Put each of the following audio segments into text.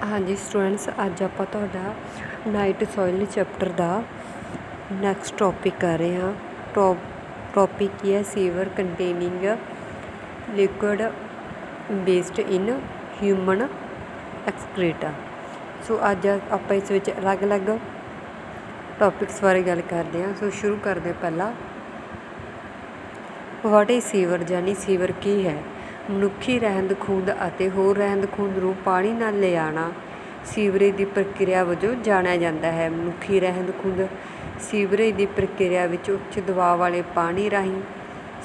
हाँ जी स्टूडेंट्स, अज आप नाइट सॉइल चैप्टर का नैक्सट टॉपिक कर रहे हैं। टॉपिक की है sewer containing liquid waste in human excreta. So अज आप इस अलग अलग टॉपिक्स बारे गल करते हैं। सो शुरू करते पहला, वाट इज सीवर यानी सीवर की है। मनुखी रहंद खूंद ਅਤੇ ਹੋਰ ਰਹਿੰਦ ਖੂੰਦ ਨੂੰ ਪਾਣੀ ਨਾਲ ਲਿਆਉਣਾ ਸੀਵਰੇਜ ਦੀ ਪ੍ਰਕਿਰਿਆ ਵਜੋਂ ਜਾਣਿਆ ਜਾਂਦਾ ਹੈ। ਮਨੁੱਖੀ ਰਹਿੰਦ ਖੂੰਦ ਸੀਵਰੇਜ ਦੀ ਪ੍ਰਕਿਰਿਆ ਵਿੱਚ ਉੱਚ ਦਬਾਅ ਵਾਲੇ ਪਾਣੀ ਰਾਹੀਂ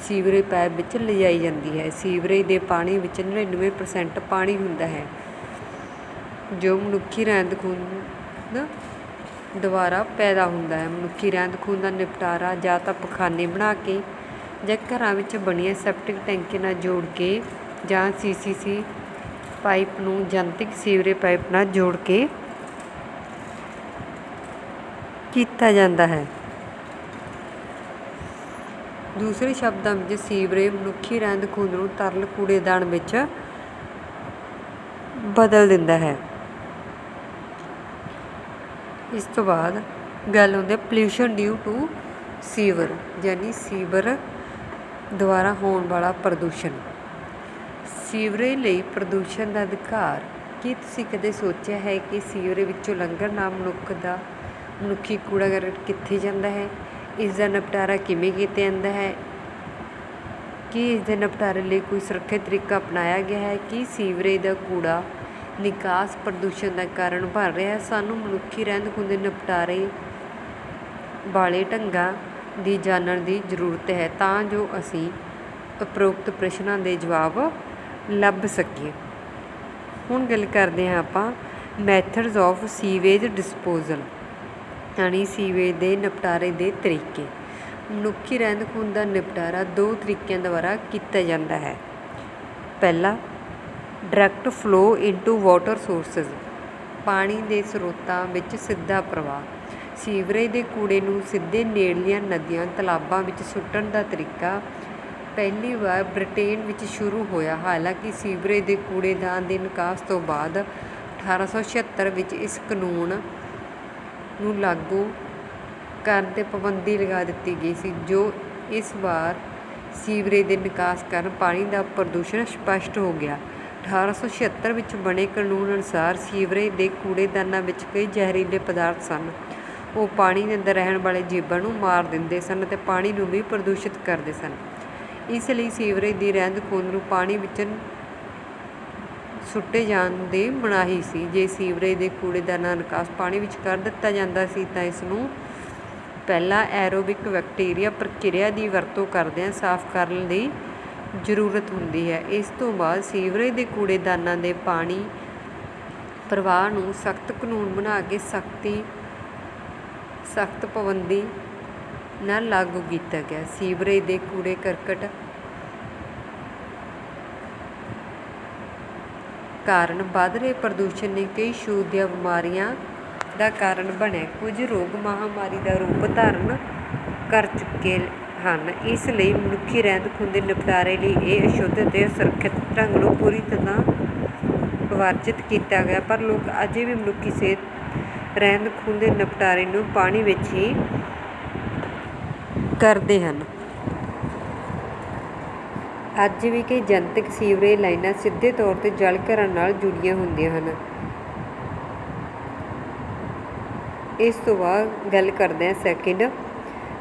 ਸੀਵਰੇਜ ਪਾਈਪ ਵਿੱਚ ਲਿਜਾਈ ਜਾਂਦੀ ਹੈ। ਸੀਵਰੇਜ ਦੇ ਪਾਣੀ ਵਿੱਚ 99% ਪਾਣੀ ਹੁੰਦਾ ਹੈ ਜੋ ਮਨੁੱਖੀ ਰਹਿੰਦ ਖੂੰਦ ਦੁਆਰਾ ਪੈਦਾ ਹੁੰਦਾ ਹੈ। ਮਨੁੱਖੀ ਰਹਿੰਦ ਖੂੰਦ ਦਾ ਨਿਪਟਾਰਾ ਜਾਂ ਤਾਂ ਪਖਾਨੇ ਬਣਾ ਕੇ ਜਾਂ ਘਰਾਂ ਵਿੱਚ ਬਣੀਆਂ ਸੈਪਟਿਕ ਟੈਂਕੀ ਨਾਲ ਜੋੜ ਕੇ ਜਾਂ CCC ਪਾਈਪ ਨੂੰ ਜਨਤਕ ਸੀਵਰੇਜ ਪਾਈਪ ਨਾਲ ਜੋੜ ਕੇ ਕੀਤਾ ਜਾਂਦਾ ਹੈ। ਦੂਸਰੇ ਸ਼ਬਦਾਂ ਵਿੱਚ ਸੀਵਰੇਜ ਮਨੁੱਖੀ ਰਹਿੰਦ ਖੂੰਦ ਨੂੰ ਤਰਲ ਕੂੜੇਦਾਨ ਵਿੱਚ ਬਦਲ ਦਿੰਦਾ ਹੈ। ਇਸ ਤੋਂ ਬਾਅਦ ਗੱਲ ਆਉਂਦੀ ਪੋਲਿਊਸ਼ਨ ਡਿਊ ਟੂ ਸੀਵਰ ਯਾਨੀ ਸੀਵਰ ਦੁਆਰਾ ਹੋਣ ਵਾਲਾ ਪ੍ਰਦੂਸ਼ਣ। ਸੀਵਰੇਜ ਲਈ ਪ੍ਰਦੂਸ਼ਣ ਦਾ ਅਧਿਕਾਰ। ਕੀ ਤੁਸੀਂ ਕਦੇ ਸੋਚਿਆ ਹੈ ਕਿ ਸੀਵਰੇਜ ਵਿੱਚੋਂ ਲੰਘਣ ਨਾਲ ਮਨੁੱਖੀ ਕੂੜਾ ਕਰਕਟ ਕਿੱਥੇ ਜਾਂਦਾ ਹੈ? ਇਸ ਦਾ ਨਿਪਟਾਰਾ ਕਿਵੇਂ ਕੀਤਾ ਜਾਂਦਾ ਹੈ? ਕੀ ਇਸ ਦੇ ਨਿਪਟਾਰੇ ਲਈ ਕੋਈ ਸੁਰੱਖਿਅਤ ਤਰੀਕਾ ਅਪਣਾਇਆ ਗਿਆ ਹੈ? ਕੀ ਸੀਵਰੇਜ ਦਾ ਕੂੜਾ ਨਿਕਾਸ ਪ੍ਰਦੂਸ਼ਣ ਦਾ ਕਾਰਨ ਬਣ ਰਿਹਾ ਹੈ? ਸਾਨੂੰ ਮਨੁੱਖੀ ਰਹਿੰਦ ਖੂੰਹਦ ਦੇ ਨਿਪਟਾਰੇ ਵਾਲੇ ਢੰਗਾਂ ਦੀ ਜਾਣਨ ਦੀ ਜ਼ਰੂਰਤ ਹੈ ਤਾਂ ਜੋ ਅਸੀਂ ਉਪਰੋਕਤ ਪ੍ਰਸ਼ਨਾਂ ਦੇ ਜਵਾਬ ਲੱਭ ਸਕੀਏ। ਹੁਣ ਗੱਲ ਕਰਦੇ ਹਾਂ ਆਪਾਂ ਮੈਥਡਸ ਆਫ ਸੀਵੇਜ ਡਿਸਪੋਜ਼ਲ ਯਾਨੀ ਸੀਵੇਜ ਦੇ ਨਿਪਟਾਰੇ ਦੇ ਤਰੀਕੇ। ਮਨੁੱਖੀ ਰਹਿੰਦ ਖੂੰਹਦ ਦਾ ਨਿਪਟਾਰਾ ਦੋ ਤਰੀਕਿਆਂ ਦੁਆਰਾ ਕੀਤਾ ਜਾਂਦਾ ਹੈ। ਪਹਿਲਾ, direct flow into water sources ਪਾਣੀ ਦੇ ਸਰੋਤਾਂ ਵਿੱਚ ਸਿੱਧਾ ਪ੍ਰਵਾਹ। ਸੀਵਰੇਜ ਦੇ ਕੂੜੇ ਨੂੰ ਸਿੱਧੇ ਨੇੜਲੀਆਂ ਨਦੀਆਂ ਤਲਾਬਾਂ ਵਿੱਚ ਸੁੱਟਣ ਦਾ ਤਰੀਕਾ ਪਹਿਲੀ ਵਾਰ ਬ੍ਰਿਟੇਨ ਵਿੱਚ ਸ਼ੁਰੂ ਹੋਇਆ। ਹਾਲਾਂਕਿ ਸੀਵਰੇਜ ਦੇ ਕੂੜੇਦਾਨ ਦੇ ਨਿਕਾਸ ਤੋਂ ਬਾਅਦ 1876 ਵਿੱਚ ਇਸ ਕਾਨੂੰਨ ਨੂੰ ਲਾਗੂ ਕਰਨ 'ਤੇ ਪਾਬੰਦੀ ਲਗਾ ਦਿੱਤੀ ਗਈ ਸੀ ਜੋ ਇਸ ਵਾਰ ਸੀਵਰੇਜ ਦੇ ਨਿਕਾਸ ਕਾਰਨ ਪਾਣੀ ਦਾ ਪ੍ਰਦੂਸ਼ਣ ਸਪਸ਼ਟ ਹੋ ਗਿਆ। 1876 ਵਿੱਚ ਬਣੇ ਕਾਨੂੰਨ ਅਨੁਸਾਰ ਸੀਵਰੇਜ ਦੇ ਕੂੜੇਦਾਨਾਂ ਵਿੱਚ ਕਈ ਜ਼ਹਿਰੀਲੇ ਪਦਾਰਥ ਸਨ। ਉਹ ਪਾਣੀ ਦੇ ਅੰਦਰ ਰਹਿਣ ਵਾਲੇ ਜੀਵਾਂ ਨੂੰ ਮਾਰ ਦਿੰਦੇ ਸਨ ਅਤੇ ਪਾਣੀ ਨੂੰ ਵੀ ਪ੍ਰਦੂਸ਼ਿਤ ਕਰਦੇ ਸਨ। ਇਸ ਲਈ ਸੀਵਰੇਜ ਦੀ ਰਹਿੰਦ ਖੂੰਹਦ ਨੂੰ ਪਾਣੀ ਵਿੱਚ ਸੁੱਟੇ ਜਾਣ ਦੀ ਮਨਾਹੀ ਸੀ। ਜੇ ਸੀਵਰੇਜ ਦੇ ਕੂੜੇਦਾਨਾਂ ਦਾ ਨਿਕਾਸ ਪਾਣੀ ਵਿੱਚ ਕਰ ਦਿੱਤਾ ਜਾਂਦਾ ਸੀ ਤਾਂ ਇਸ ਨੂੰ ਪਹਿਲਾਂ ਐਰੋਬਿਕ ਬੈਕਟੀਰੀਆ ਪ੍ਰਕਿਰਿਆ ਦੀ ਵਰਤੋਂ ਕਰਦਿਆਂ ਸਾਫ਼ ਕਰਨ ਦੀ ਜ਼ਰੂਰਤ ਹੁੰਦੀ ਹੈ। ਇਸ ਤੋਂ ਬਾਅਦ ਸੀਵਰੇਜ ਦੇ ਕੂੜੇਦਾਨਾਂ ਦੇ ਪਾਣੀ ਪ੍ਰਵਾਹ ਨੂੰ ਸਖਤ ਕਾਨੂੰਨ ਬਣਾ ਕੇ ਸਖਤ ਪਾਬੰਦੀ ਨਾਲ ਲਾਗੂ ਕੀਤਾ ਗਿਆ। ਸੀਵਰੇਜ ਦੇ ਕੂੜੇ ਕਰਕਟ ਕਾਰਨ ਵੱਧ ਰਹੇ ਪ੍ਰਦੂਸ਼ਣ ਨੇ ਕਈ ਛੂਤ ਦੀਆਂ ਬਿਮਾਰੀਆਂ ਦਾ ਕਾਰਨ ਬਣਿਆ। ਕੁਝ ਰੋਗ ਮਹਾਂਮਾਰੀ ਦਾ ਰੂਪ ਧਾਰਨ ਕਰ ਚੁੱਕੇ ਹਨ। ਇਸ ਲਈ ਮਨੁੱਖੀ ਰਹਿੰਦ ਖੂੰਹਦ ਦੇ ਨਿਪਟਾਰੇ ਲਈ ਇਹ ਅਸ਼ੁੱਧ ਅਤੇ ਸੁਰੱਖਿਅਤ ਢੰਗ ਨੂੰ ਪੂਰੀ ਤਰ੍ਹਾਂ ਵਰਜਿਤ ਕੀਤਾ ਗਿਆ, ਪਰ ਲੋਕ ਅਜੇ ਵੀ ਮਨੁੱਖੀ ਸਿਹਤ ਰਹਿੰਦ ਖੂੰਹਦ ਦੇ ਨਿਪਟਾਰੇ ਨੂੰ ਪਾਣੀ ਵਿੱਚ ਹੀ ਕਰਦੇ ਹਨ। ਅੱਜ ਵੀ ਕਈ ਜਨਤਕ ਸੀਵਰੇਜ ਲਾਈਨਾਂ ਸਿੱਧੇ ਤੌਰ 'ਤੇ ਜਲ ਘਰਾਂ ਨਾਲ ਜੁੜੀਆਂ ਹੁੰਦੀਆਂ ਹਨ। ਇਸ ਤੋਂ ਬਾਅਦ ਗੱਲ ਕਰਦੇ ਹਾਂ ਸੈਕਿੰਡ,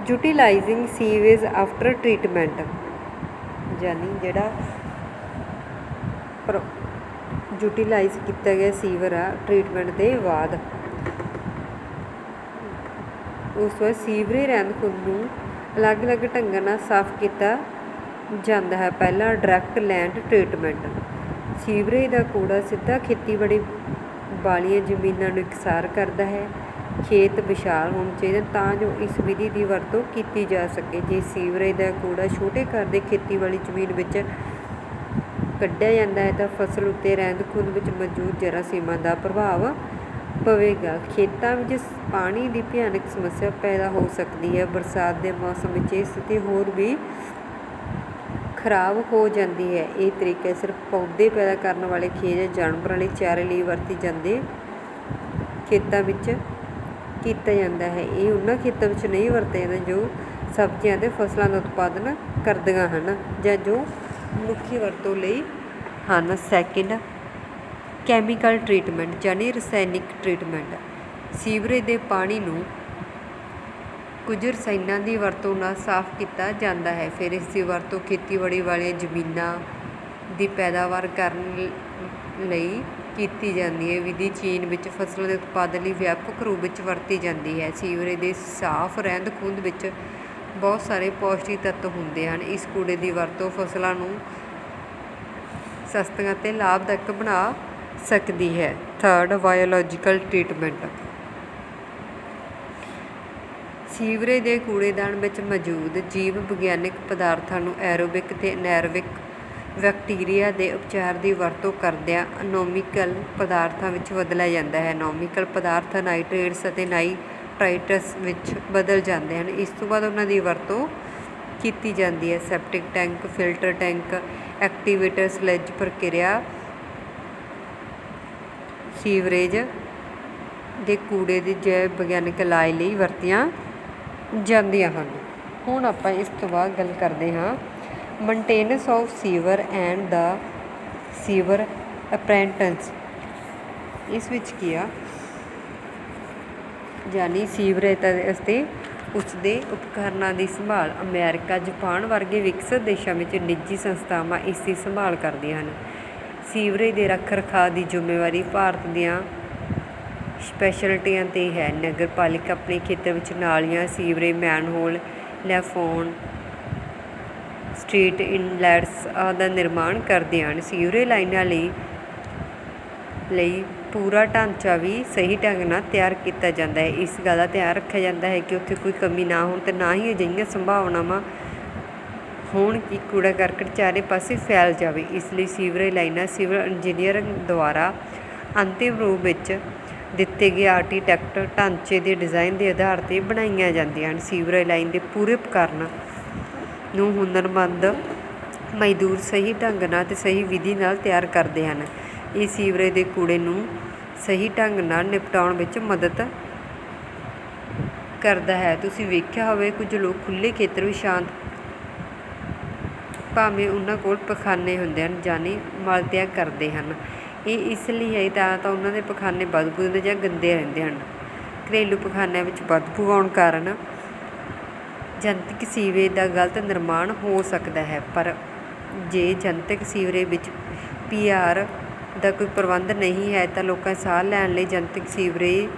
ਯੂਟੀਲਾਈਜ਼ਿੰਗ ਸੀਵੇਜ ਆਫਟਰ ਟਰੀਟਮੈਂਟ ਯਾਨੀ ਜਿਹੜਾ ਯੂਟੀਲਾਈਜ਼ ਕੀਤਾ ਗਿਆ ਸੀਵਰ ਆ ਟਰੀਟਮੈਂਟ ਦੇ ਬਾਅਦ। ਉਸ ਤੋਂ ਬਾਅਦ ਸੀਵਰੇਜ ਰਹਿੰਦ ਖੂੰਹਦ ਨੂੰ ਅਲੱਗ ਅਲੱਗ ਢੰਗਾਂ ਨਾਲ ਸਾਫ਼ ਕੀਤਾ ਜਾਂਦਾ ਹੈ। ਪਹਿਲਾ, ਡਾਇਰੈਕਟ ਲੈਂਡ ਟਰੀਟਮੈਂਟ। ਸੀਵਰੇਜ ਦਾ ਕੂੜਾ ਸਿੱਧਾ ਖੇਤੀਬਾੜੀ ਵਾਲੀਆਂ ਜ਼ਮੀਨਾਂ ਨੂੰ ਇਕਸਾਰ ਕਰਦਾ ਹੈ। ਖੇਤ ਵਿਸ਼ਾਲ ਹੋਣੇ ਚਾਹੀਦੇ ਤਾਂ ਜੋ ਇਸ ਵਿਧੀ ਦੀ ਵਰਤੋਂ ਕੀਤੀ ਜਾ ਸਕੇ। ਜੇ ਸੀਵਰੇਜ ਦਾ ਕੂੜਾ ਛੋਟੇ ਘਰ ਦੇ ਖੇਤੀਬਾੜੀ ਜ਼ਮੀਨ ਵਿੱਚ ਕੱਢਿਆ ਜਾਂਦਾ ਹੈ ਤਾਂ ਫਸਲ ਉੱਤੇ ਰਹਿੰਦ ਖੂੰਹਦ ਵਿੱਚ ਮੌਜੂਦ ਜਰਾਸੀਮਾਂ ਦਾ ਪ੍ਰਭਾਵ ਪਵੇਗਾ। ਖੇਤਾਂ ਵਿੱਚ ਪਾਣੀ ਦੀ ਭਿਆਨਕ ਸਮੱਸਿਆ ਪੈਦਾ ਹੋ ਸਕਦੀ ਹੈ। ਬਰਸਾਤ ਦੇ ਮੌਸਮ ਵਿੱਚ ਇਹ ਸਥਿਤੀ ਹੋਰ ਵੀ ਖਰਾਬ ਹੋ ਜਾਂਦੀ ਹੈ। ਇਹ ਤਰੀਕਾ ਸਿਰਫ ਪੌਦੇ ਪੈਦਾ ਕਰਨ ਵਾਲੇ ਖੇਤ ਜਾਂ ਜਾਨਵਰਾਂ ਲਈ ਚਾਰੇ ਲਈ ਵਰਤੇ ਜਾਂਦੇ ਖੇਤਾਂ ਵਿੱਚ ਕੀਤਾ ਜਾਂਦਾ ਹੈ। ਇਹ ਉਹਨਾਂ ਖੇਤਾਂ ਵਿੱਚ ਨਹੀਂ ਵਰਤਿਆ ਜਾਂਦਾ ਜੋ ਸਬਜ਼ੀਆਂ ਅਤੇ ਫਸਲਾਂ ਦਾ ਉਤਪਾਦਨ ਕਰਦੀਆਂ ਹਨ ਜਾਂ ਜੋ ਮਨੁੱਖੀ ਵਰਤੋਂ ਲਈ ਹਨ। ਸੈਕਿੰਡ, ਕੈਮੀਕਲ ਟਰੀਟਮੈਂਟ ਯਾਨੀ ਰਸਾਇਣਿਕ ਟਰੀਟਮੈਂਟ। ਸੀਵਰੇਜ ਦੇ ਪਾਣੀ ਨੂੰ ਕੁਝ ਰਸਾਇਣਾਂ ਦੀ ਵਰਤੋਂ ਨਾਲ ਸਾਫ਼ ਕੀਤਾ ਜਾਂਦਾ ਹੈ। ਫਿਰ ਇਸ ਦੀ ਵਰਤੋਂ ਖੇਤੀਬਾੜੀ ਵਾਲੀਆਂ ਜ਼ਮੀਨਾਂ ਦੀ ਪੈਦਾਵਾਰ ਕਰਨ ਲਈ ਕੀਤੀ ਜਾਂਦੀ ਹੈ। ਵਿਧੀ ਚੀਨ ਵਿੱਚ ਫਸਲਾਂ ਦੇ ਉਤਪਾਦਨ ਲਈ ਵਿਆਪਕ ਰੂਪ ਵਿੱਚ ਵਰਤੀ ਜਾਂਦੀ ਹੈ। ਸੀਵਰੇਜ ਦੇ ਸਾਫ਼ ਰਹਿੰਦ ਖੂੰਹਦ ਵਿੱਚ ਬਹੁਤ ਸਾਰੇ ਪੌਸ਼ਟਿਕ ਤੱਤ ਹੁੰਦੇ ਹਨ। ਇਸ ਕੂੜੇ ਦੀ ਵਰਤੋਂ ਫਸਲਾਂ ਨੂੰ ਸਸਤੀਆਂ ਅਤੇ ਲਾਭਦਾਇਕ ਬਣਾ ਸਕਦੀ ਹੈ। Third, biological treatment. ਸੀਵਰੇਜ ਦੇ ਕੂੜੇਦਾਨ ਵਿੱਚ ਮੌਜੂਦ ਜੀਵ ਵਿਗਿਆਨਕ ਪਦਾਰਥਾਂ ਨੂੰ ਐਰੋਬਿਕ ਅਤੇ ਅਨੈਰੋਬਿਕ ਬੈਕਟੀਰੀਆ ਦੇ ਉਪਚਾਰ ਦੀ ਵਰਤੋਂ ਕਰਦਿਆਂ ਅਨੋਮੀਕਲ ਪਦਾਰਥਾਂ ਵਿੱਚ ਬਦਲਿਆ ਜਾਂਦਾ ਹੈ। ਅਨੋਮੀਕਲ ਪਦਾਰਥ ਨਾਈਟ੍ਰੇਟਸ ਅਤੇ ਨਾਈਟ੍ਰਾਈਟਸ ਵਿੱਚ ਬਦਲ ਜਾਂਦੇ ਹਨ। ਇਸ ਤੋਂ ਬਾਅਦ ਉਹਨਾਂ ਦੀ ਵਰਤੋਂ ਕੀਤੀ ਜਾਂਦੀ ਹੈ। Septic tank, filter tank, activator, sludge ਪ੍ਰਕਿਰਿਆ ਸੀਵਰੇਜ ਦੇ ਕੂੜੇ ਦੇ ਜੈਵ ਵਿਗਿਆਨਕ ਇਲਾਜ ਲਈ ਵਰਤੀਆਂ ਜਾਂਦੀਆਂ ਹਨ। ਹੁਣ ਆਪਾਂ ਇਸ ਤੋਂ ਬਾਅਦ ਗੱਲ ਕਰਦੇ ਹਾਂ maintenance of sewer and the sewer appurtenances. ਇਸ ਵਿੱਚ ਕੀ ਆ, ਯਾਨੀ ਸੀਵਰੇਜ ਅਤੇ ਉਸਦੇ ਉਪਕਰਨਾਂ ਦੀ ਸੰਭਾਲ। ਅਮਰੀਕਾ, ਜਾਪਾਨ ਵਰਗੇ ਵਿਕਸਿਤ ਦੇਸ਼ਾਂ ਵਿੱਚ ਨਿੱਜੀ ਸੰਸਥਾਵਾਂ ਇਸ ਦੀ ਸੰਭਾਲ ਕਰਦੀਆਂ ਹਨ। ਸੀਵਰੇਜ ਦੇ ਰੱਖ ਰਖਾਅ ਦੀ ਜ਼ਿੰਮੇਵਾਰੀ ਭਾਰਤ ਦੀਆਂ ਸਪੈਸ਼ਲਟੀਆਂ 'ਤੇ ਹੈ। ਨਗਰ ਪਾਲਿਕਾ ਆਪਣੇ ਖੇਤਰ ਵਿੱਚ ਨਾਲੀਆਂ, ਸੀਵਰੇਜ, ਮੈਨਹੋਲ, ਲੈਫੋਨ, ਸਟਰੀਟ ਇਨਲੈਟਸ ਆਦਿ ਦਾ ਨਿਰਮਾਣ ਕਰਦੇ ਹਨ। ਸੀਵਰੇਜ ਲਾਈਨਾਂ ਲਈ ਪੂਰਾ ਢਾਂਚਾ ਵੀ ਸਹੀ ਢੰਗ ਨਾਲ ਤਿਆਰ ਕੀਤਾ ਜਾਂਦਾ ਹੈ। ਇਸ ਗੱਲ ਦਾ ਧਿਆਨ ਰੱਖਿਆ ਜਾਂਦਾ ਹੈ ਕਿ ਉੱਥੇ ਕੋਈ ਕਮੀ ਨਾ ਹੋਣ ਅਤੇ ਨਾ ਹੀ ਅਜਿਹੀਆਂ ਸੰਭਾਵਨਾਵਾਂ ਹੋਣ ਕਿ ਕੂੜਾ ਕਰਕਟ ਚਾਰੇ ਪਾਸੇ ਫੈਲ ਜਾਵੇ। ਇਸ ਲਈ ਸੀਵਰੇਜ ਲਾਈਨਾਂ ਸਿਵਲ ਇੰਜੀਨੀਅਰਿੰਗ ਦੁਆਰਾ ਅੰਤਿਮ ਰੂਪ ਵਿੱਚ ਦਿੱਤੇ ਗਏ ਆਰਕੀਟੈਕਟ ਢਾਂਚੇ ਦੇ ਡਿਜ਼ਾਈਨ ਦੇ ਆਧਾਰ 'ਤੇ ਬਣਾਈਆਂ ਜਾਂਦੀਆਂ ਹਨ। ਸੀਵਰੇਜ ਲਾਈਨ ਦੇ ਪੂਰੇ ਉਪਕਰਨ ਨੂੰ ਹੁਨਰਮੰਦ ਮਜ਼ਦੂਰ ਸਹੀ ਢੰਗ ਨਾਲ ਅਤੇ ਸਹੀ ਵਿਧੀ ਨਾਲ ਤਿਆਰ ਕਰਦੇ ਹਨ। ਇਹ ਸੀਵਰੇਜ ਦੇ ਕੂੜੇ ਨੂੰ ਸਹੀ ਢੰਗ ਨਾਲ ਨਿਪਟਾਉਣ ਵਿੱਚ ਮਦਦ ਕਰਦਾ ਹੈ। ਤੁਸੀਂ ਵੇਖਿਆ ਹੋਵੇ ਕੁਝ ਲੋਕ ਖੁੱਲ੍ਹੇ ਖੇਤਰ ਵਿੱਚ ਸ਼ਾਂਤ ਭਾਵੇਂ ਉਹਨਾਂ ਕੋਲ ਪਖਾਨੇ ਹੁੰਦੇ ਹਨ ਯਾਨੀ ਮਲ ਤਿਆਗ ਕਰਦੇ ਹਨ। ਇਹ ਇਸ ਲਈ ਹੈ ਤਾਂ ਉਹਨਾਂ ਦੇ ਪਖਾਨੇ ਬਦਬੂ ਦਿੰਦੇ ਜਾਂ ਗੰਦੇ ਰਹਿੰਦੇ ਹਨ। ਘਰੇਲੂ ਪਖਾਨਿਆਂ ਵਿੱਚ ਬਦਬੂ ਆਉਣ ਕਾਰਨ ਜਨਤਕ ਸੀਵਰੇਜ ਦਾ ਗਲਤ ਨਿਰਮਾਣ ਹੋ ਸਕਦਾ ਹੈ। ਪਰ ਜੇ ਜਨਤਕ ਸੀਵਰੇਜ ਵਿੱਚ PR ਦਾ ਕੋਈ ਪ੍ਰਬੰਧ ਨਹੀਂ ਹੈ ਤਾਂ ਲੋਕਾਂ ਸਾਹ ਲੈਣ ਲਈ ਜਨਤਕ ਸੀਵਰੇਜ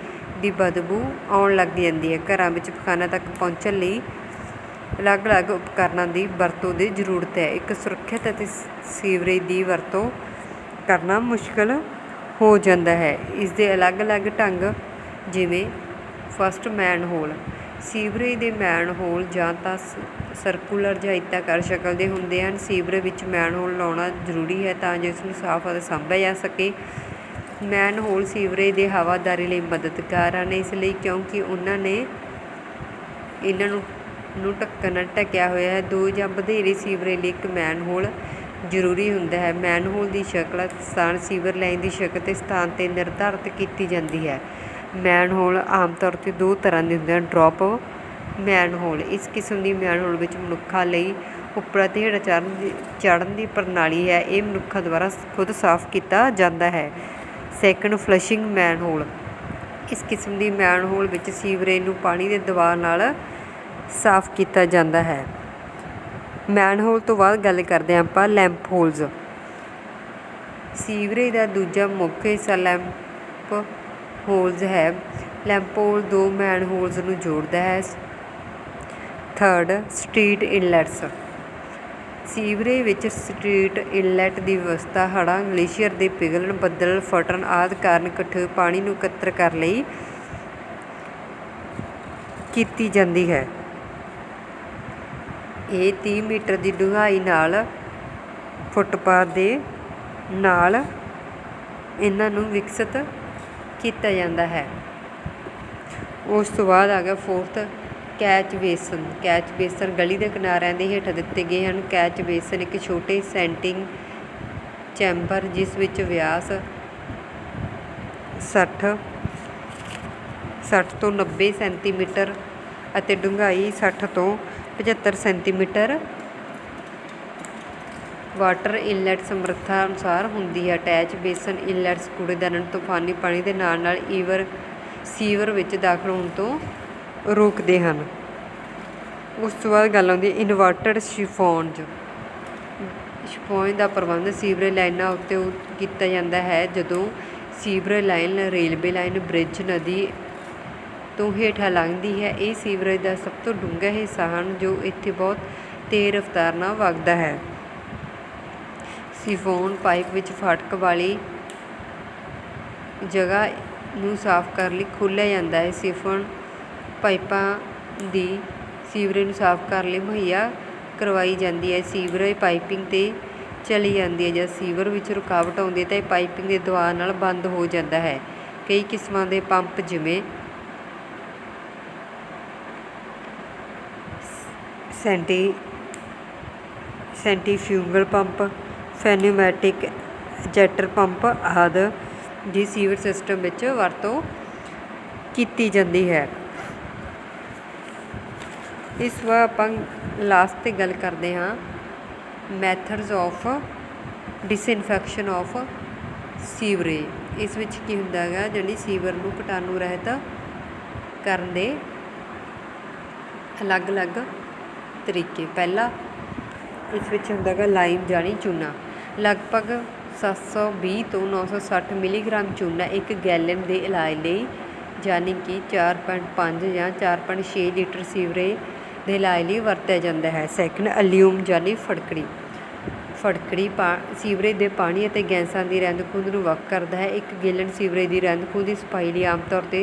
ਦੀ ਬਦਬੂ ਆਉਣ ਲੱਗ ਜਾਂਦੀ ਹੈ। ਘਰਾਂ ਵਿੱਚ ਪਖਾਨਾ ਤੱਕ ਪਹੁੰਚਣ ਲਈ ਅਲੱਗ-ਅਲੱਗ ਉਪਕਰਨਾਂ ਦੀ ਵਰਤੋਂ ਦੀ ਜ਼ਰੂਰਤ ਹੈ। ਇੱਕ ਸੁਰੱਖਿਅਤ ਅਤੇ ਸੀਵਰੇਜ ਦੀ ਵਰਤੋਂ ਕਰਨਾ ਮੁਸ਼ਕਲ ਹੋ ਜਾਂਦਾ ਹੈ। ਇਸ ਦੇ ਅਲੱਗ-ਅਲੱਗ ਢੰਗ ਜਿਵੇਂ ਫਸਟ, ਮੈਨਹੋਲ। ਸੀਵਰੇਜ ਦੇ ਮੈਨਹੋਲ ਜਾਂ ਤਾਂ ਸਰਕੂਲਰ ਜਾਂ ਆਇਤਾਕਾਰ ਸ਼ਕਲ ਦੇ ਹੁੰਦੇ ਹਨ। ਸੀਵਰੇਜ ਵਿੱਚ ਮੈਨਹੋਲ ਲਾਉਣਾ ਜ਼ਰੂਰੀ ਹੈ ਤਾਂ ਜੋ ਇਸ ਨੂੰ ਸਾਫ਼ ਅਤੇ ਸਾਂਭਿਆ ਜਾ ਸਕੇ। ਮੈਨਹੋਲ ਸੀਵਰੇਜ ਦੇ ਹਵਾਦਾਰੀ ਲਈ ਮਦਦਗਾਰ ਹਨ ਇਸ ਲਈ ਕਿਉਂਕਿ ਇਹਨਾਂ ਨੂੰ ਢੱਕਣ ਨਾਲ ਢੱਕਿਆ ਹੋਇਆ ਹੈ। 2 ਜਾਂ ਵਧੇਰੇ ਸੀਵਰੇਜ ਲਈ ਇੱਕ ਮੈਨਹੋਲ ਜ਼ਰੂਰੀ ਹੁੰਦਾ ਹੈ। ਮੈਨਹੋਲ ਦੀ ਸ਼ਕਲ ਸਥਾਨ ਸੀਵਰ ਲਾਈਨ ਦੀ ਸ਼ਕਲ ਅਤੇ ਸਥਾਨ 'ਤੇ ਨਿਰਧਾਰਤ ਕੀਤੀ ਜਾਂਦੀ ਹੈ। ਮੈਨਹੋਲ ਆਮ ਤੌਰ 'ਤੇ 2 ਤਰ੍ਹਾਂ ਦੇ ਹੁੰਦੇ ਹਨ। ਡ੍ਰੌਪ ਮੈਨਹੋਲ। ਇਸ ਕਿਸਮ ਦੀ ਮੈਨਹੋਲ ਵਿੱਚ ਮਨੁੱਖਾਂ ਲਈ ਉੱਪਰ ਅਤੇ ਹੇਠਾਂ ਚੜ੍ਹਨ ਦੀ ਪ੍ਰਣਾਲੀ ਹੈ। ਇਹ ਮਨੁੱਖਾਂ ਦੁਆਰਾ ਖੁਦ ਸਾਫ਼ ਕੀਤਾ ਜਾਂਦਾ ਹੈ। ਸੈਕਿੰਡ, ਫਲਸ਼ਿੰਗ ਮੈਨਹੋਲ। ਇਸ ਕਿਸਮ ਦੀ ਮੈਨਹੋਲ ਵਿੱਚ ਸੀਵਰੇਜ ਨੂੰ ਪਾਣੀ ਦੇ ਦਬਾਅ ਨਾਲ ਸਾਫ਼ ਕੀਤਾ ਜਾਂਦਾ ਹੈ। ਮੈਨਹੋਲ ਤੋਂ ਬਾਅਦ ਗੱਲ ਕਰਦੇ ਹਾਂ ਆਪਾਂ ਲੈਂਪ ਹੋਲਜ਼। ਸੀਵਰੇਜ ਦਾ ਦੂਜਾ ਮੁੱਖ ਹਿੱਸਾ ਲੈਂਪ ਹੋਲਜ਼ ਹੈ। ਲੈਂਪ ਹੋਲ 2 ਮੈਨਹੋਲਜ਼ ਨੂੰ ਜੋੜਦਾ ਹੈ। Third, street inlets. ਸੀਵਰੇਜ ਵਿੱਚ ਸਟਰੀਟ ਇਨਲੈਟ ਦੀ ਵਿਵਸਥਾ ਹੜ੍ਹਾਂ, ਗਲੇਸ਼ੀਅਰ ਦੇ ਪਿਘਲਣ, ਬੱਦਲ ਫਟਣ ਆਦਿ ਕਾਰਨ ਇਕੱਠੇ ਹੋਏ ਪਾਣੀ ਨੂੰ ਇਕੱਤਰ ਕਰਨ ਲਈ ਕੀਤੀ ਜਾਂਦੀ ਹੈ। ਇਹ 30 ਮੀਟਰ ਦੀ ਡੂੰਘਾਈ ਨਾਲ ਫੁੱਟਪਾਥ ਦੇ ਨਾਲ ਇਹਨਾਂ ਨੂੰ ਵਿਕਸਿਤ ਕੀਤਾ ਜਾਂਦਾ ਹੈ। ਉਸ ਤੋਂ ਬਾਅਦ ਆ ਗਿਆ ਫੋਰਥ, ਕੈਚ ਬੇਸਨ ਗਲੀ ਦੇ ਕਿਨਾਰਿਆਂ ਦੇ ਹੇਠ ਦਿੱਤੇ ਗਏ ਹਨ। ਕੈਚ ਬੇਸਨ ਇੱਕ ਛੋਟੇ ਸੈਂਟਿੰਗ ਚੈਂਬਰ ਜਿਸ ਵਿੱਚ ਵਿਆਸ 60 ਤੋਂ 90 ਸੈਂਟੀਮੀਟਰ ਅਤੇ ਡੂੰਘਾਈ 60 ਤੋਂ 75 ਸੈਂਟੀਮੀਟਰ ਵਾਟਰ ਇਨਲੈਟ ਸਮਰੱਥਾ ਅਨੁਸਾਰ ਹੁੰਦੀ ਹੈ। ਅਟੈਚ ਬੇਸਨ ਇਨਲੈਟਸ ਕੂੜੇਦਾਨਾਂ ਨੂੰ ਤੂਫਾਨੀ ਪਾਣੀ ਦੇ ਨਾਲ ਸੀਵਰ ਵਿੱਚ ਦਾਖਲ ਹੋਣ ਤੋਂ ਰੋਕਦੇ ਹਨ। ਉਸ ਤੋਂ ਬਾਅਦ ਗੱਲ ਆਉਂਦੀ ਹੈ ਇਨਵਰਟਡ ਸ਼ਿਫੋਨਜ ਦਾ ਪ੍ਰਬੰਧ ਸੀਵਰੇਜ ਲਾਈਨਾਂ ਉੱਤੇ ਕੀਤਾ ਜਾਂਦਾ ਹੈ। ਜਦੋਂ sewerage line railway line bridge ਨਦੀ ਤੋਂ ਹੇਠਾਂ ਲੰਘਦੀ ਹੈ। ਇਹ ਸੀਵਰੇਜ ਦਾ ਸਭ ਤੋਂ ਡੂੰਘਾ ਹਿੱਸਾ ਹਨ ਜੋ ਇੱਥੇ ਬਹੁਤ ਤੇਜ਼ ਰਫ਼ਤਾਰ ਨਾਲ ਵਗਦਾ ਹੈ। ਸਿਫੋਨ ਪਾਈਪ ਵਿੱਚ ਫਾਟਕ ਵਾਲੀ ਜਗ੍ਹਾ ਨੂੰ ਸਾਫ਼ ਕਰਨ ਲਈ ਖੋਲ੍ਹਿਆ ਜਾਂਦਾ ਹੈ। ਸਿਫੋਨ ਪਾਈਪਾਂ ਦੀ ਸੀਵਰੇਜ ਨੂੰ ਸਾਫ਼ ਕਰਨ ਲਈ ਮੁਹੱਈਆ ਕਰਵਾਈ ਜਾਂਦੀ ਹੈ। ਸੀਵਰੇਜ ਪਾਈਪਿੰਗ 'ਤੇ ਚਲੀ ਜਾਂਦੀ ਹੈ। ਜਦ ਸੀਵਰ ਵਿੱਚ ਰੁਕਾਵਟ ਆਉਂਦੀ ਹੈ ਤਾਂ ਇਹ ਪਾਈਪਿੰਗ ਦੇ ਦਬਾਅ ਨਾਲ ਬੰਦ ਹੋ ਜਾਂਦਾ ਹੈ। ਕਈ ਕਿਸਮਾਂ ਦੇ ਪੰਪ ਜਿਵੇਂ ਸੈਂਟਰੀਫਿਊਗਲ ਪੰਪ, ਨਿਊਮੈਟਿਕ ਜੈਟਰ ਪੰਪ ਆਦਿ ਦੀ ਸੀਵਰ ਸਿਸਟਮ ਵਿੱਚ ਵਰਤੋਂ ਕੀਤੀ ਜਾਂਦੀ ਹੈ। ਇਸ ਤੋਂ ਬਾਅਦ ਆਪਾਂ ਲਾਸਟ 'ਤੇ ਗੱਲ ਕਰਦੇ ਹਾਂ methods of disinfection of sewerage. ਇਸ ਵਿੱਚ ਕੀ ਹੁੰਦਾ ਹੈਗਾ, ਜਿਹੜੀ ਸੀਵਰ ਨੂੰ ਕੀਟਾਣੂ ਰਹਿਤ ਕਰਨ ਦੇ ਅਲੱਗ-ਅਲੱਗ ਤਰੀਕੇ। ਪਹਿਲਾ ਇਸ ਵਿੱਚ ਹੁੰਦਾ ਹੈਗਾ ਲਾਈਮ ਜਾਣੀ ਚੂਨਾ। ਲਗਭਗ 720 ਤੋਂ 960 ਮਿਲੀਗ੍ਰਾਮ ਚੂਨਾ ਇੱਕ ਗੈਲਨ ਦੇ ਇਲਾਜ ਲਈ ਯਾਨੀ ਕਿ 4.5 ਜਾਂ 4.6 ਲੀਟਰ ਸੀਵਰੇਜ ਦੇ ਇਲਾਜ ਲਈ ਵਰਤਿਆ ਜਾਂਦਾ ਹੈ। ਸੈਕਿੰਡ ਅਲਿਊਮ ਜਾਨੀ ਫਟਕੜੀ ਸੀਵਰੇਜ ਦੇ ਪਾਣੀ ਅਤੇ ਗੈਸਾਂ ਦੀ ਰਹਿੰਦ ਖੂੰਹਦ ਨੂੰ ਵੱਖ ਕਰਦਾ ਹੈ। ਇੱਕ ਗੈਲਨ ਸੀਵਰੇਜ ਦੀ ਰਹਿੰਦ ਖੂੰਹਦ ਦੀ ਸਫਾਈ ਲਈ ਆਮ ਤੌਰ 'ਤੇ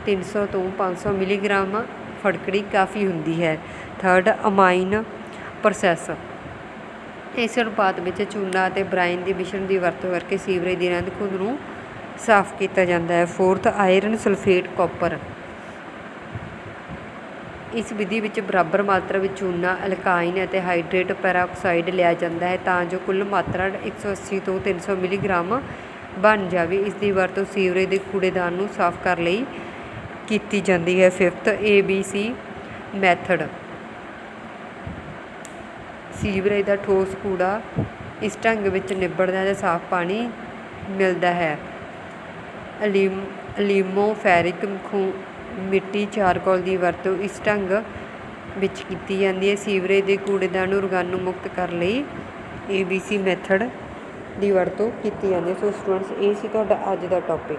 300 ਤੋਂ 500 ਮਿਲੀਗ੍ਰਾਮ ਫਟਕੜੀ ਕਾਫੀ ਹੁੰਦੀ ਹੈ। Third amine process. ਇਸ ਅਨੁਪਾਤ ਵਿੱਚ ਚੂਨਾ ਅਤੇ ਬਰਾਈਨ ਦੇ ਮਿਸ਼ਰਣ ਦੀ ਵਰਤੋਂ ਕਰਕੇ ਸੀਵਰੇਜ ਦੀ ਰਹਿੰਦ ਖੂੰਹਦ ਨੂੰ ਸਾਫ਼ ਕੀਤਾ ਜਾਂਦਾ ਹੈ। Fourth iron sulphate copper. ਇਸ ਵਿਧੀ ਵਿੱਚ ਬਰਾਬਰ ਮਾਤਰਾ ਵਿੱਚ ਚੂਨਾ, ਅਲਕਾਈਨ ਅਤੇ ਹਾਈਡਰੇਟ ਪੈਰਾਆਕਸਾਈਡ ਲਿਆ ਜਾਂਦਾ ਹੈ ਤਾਂ ਜੋ ਕੁੱਲ ਮਾਤਰਾ 180 ਤੋਂ 300 ਮਿਲੀਗ੍ਰਾਮ ਬਣ ਜਾਵੇ। ਇਸ ਦੀ ਵਰਤੋਂ ਸੀਵਰੇਜ ਦੇ ਕੂੜੇਦਾਨ ਨੂੰ ਸਾਫ਼ ਕਰਨ ਲਈ ਕੀਤੀ ਜਾਂਦੀ ਹੈ। Fifth ABC method. ਸੀਵਰੇਜ ਦਾ ਠੋਸ ਕੂੜਾ ਇਸ ਢੰਗ ਵਿੱਚ ਨਿਬੜਦਾ ਹੈ ਅਤੇ ਸਾਫ਼ ਪਾਣੀ ਮਿਲਦਾ ਹੈ। ਅਲੀਮੋਫੈਰਿਕ ਮਿੱਟੀ ਚਾਰਕੋਲ ਦੀ ਵਰਤੋਂ ਇਸ ਢੰਗ ਵਿੱਚ ਕੀਤੀ ਜਾਂਦੀ ਹੈ। ਸੀਵਰੇਜ ਦੇ ਕੂੜੇਦਾਨ ਨੂੰ ਰੋਗਾਣੂ ਮੁਕਤ ਕਰਨ ਲਈ ABC ਮੈਥਡ ਦੀ ਵਰਤੋਂ ਕੀਤੀ ਜਾਂਦੀ ਹੈ। ਸੋ ਸਟੂਡੈਂਟਸ, ਇਹ ਸੀ ਤੁਹਾਡਾ ਅੱਜ ਦਾ ਟੌਪਿਕ।